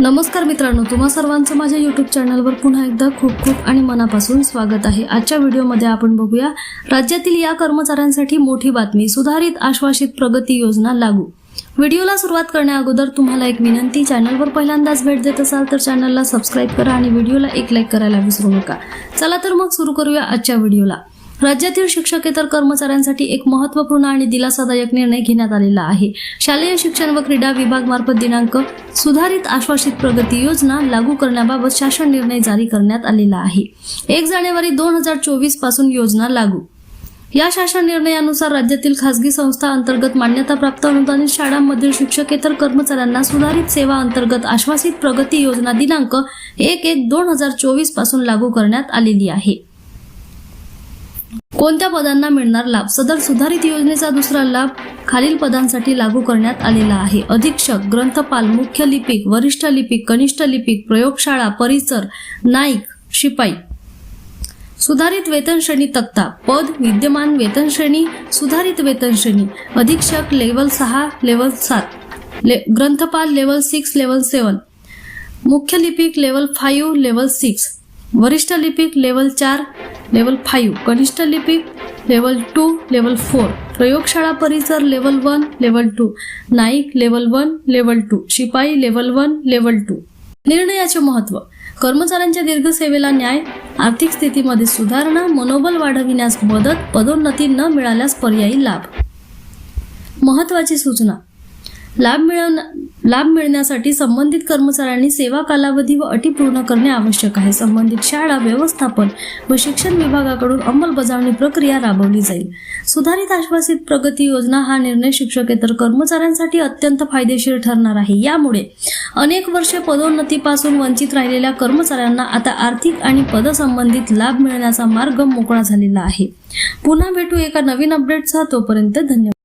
नमस्कार मित्रांनो, तुम्हा सर्वांचं माझ्या YouTube चॅनलवर पुन्हा एकदा खूप खूप आणि मनापासून स्वागत आहे। आजच्या व्हिडिओमध्ये आपण बघूया राज्यातील या कर्मचाऱ्यांसाठी मोठी बातमी, सुधारित आश्वासित प्रगती योजना लागू। व्हिडिओला सुरुवात करण्याअगोदर तुम्हाला एक विनंती, चॅनलवर पहिल्यांदाच भेट देत असाल तर चॅनलला सबस्क्राइब करा आणि व्हिडिओला एक लाईक करायला विसरू नका। चला तर मग सुरू करूया आजच्या व्हिडिओला। राज्यातील शिक्षकेतर कर्मचाऱ्यांसाठी एक महत्त्वपूर्ण आणि दिलासादायक निर्णय घेण्यात आलेला आहे। शालेय शिक्षण व क्रीडा विभाग मार्फत दिनांक सुधारित आश्वासित प्रगती योजना लागू करण्याबाबत शासन निर्णय जारी करण्यात आलेला आहे। 1 जानेवारी 2024 पासून योजना लागू। या शासन निर्णयानुसार राज्यातील खासगी संस्था अंतर्गत मान्यताप्राप्त अनुदानित शाळांमधील शिक्षकेतर कर्मचाऱ्यांना सुधारित सेवा अंतर्गत आश्वासित प्रगती योजना दिनांक 1/1/2024 पासून लागू करण्यात आलेली आहे। कोणत्या पदांना मिळणार लाभ? सदर सुधारित योजनेचा दुसरा लाभ खालील पदांसाठी लागू करण्यात आलेला आहे। अधीक्षक, ग्रंथपाल, मुख्य लिपिक, वरिष्ठ लिपिक, कनिष्ठ लिपिक, प्रयोगशाळा, परिसर, नाईक, शिपाई। सुधारित वेतन श्रेणी तक्ता, पद, विद्यमान वेतन श्रेणी, सुधारित वेतन श्रेणी। अधीक्षक लेवल 6 लेवल 7, ग्रंथपाल लेवल 6 लेवल 7, मुख्य लिपिक लेवल 5 लेवल 6, वरिष्ठ लिपिक लेवल 4 लेवल 5, कनिष्ठ लिपिक लेवल 2 लेवल 4, प्रयोगशाळा परिसर level 1 level 2, Naik level 1 level 2, शिपाई लेवल 1 लेवल 2। निर्णयाचे महत्त्व, कर्मचाऱ्यांच्या दीर्घ सेवेला न्याय, आर्थिक स्थितीमध्ये सुधारणा, मनोबल वाढविण्यास मदत, पदोन्नती न मिळाल्यास पर्यायी लाभ। महत्त्वाची सूचना, लाभ मिळण्यासाठी संबंधित कर्मचाऱ्यांनी सेवा कालावधी व अटी पूर्ण करणे आवश्यक आहे। संबंधित शाळा, व्यवस्थापन व शिक्षण विभागाकडून अंमलबजावणी प्रक्रिया राबवली जाईल। सुधारित आश्वासित प्रगती योजना हा निर्णय शिक्षकेतर कर्मचाऱ्यांसाठी अत्यंत फायदेशीर ठरणार आहे। यामुळे अनेक वर्षे पदोन्नतीपासून वंचित राहिलेल्या कर्मचाऱ्यांना आता आर्थिक आणि पदसंबंधित लाभ मिळण्याचा मार्ग मोकळा झालेला आहे। पुन्हा भेटू एका नवीन अपडेटसह, तोपर्यंत धन्यवाद।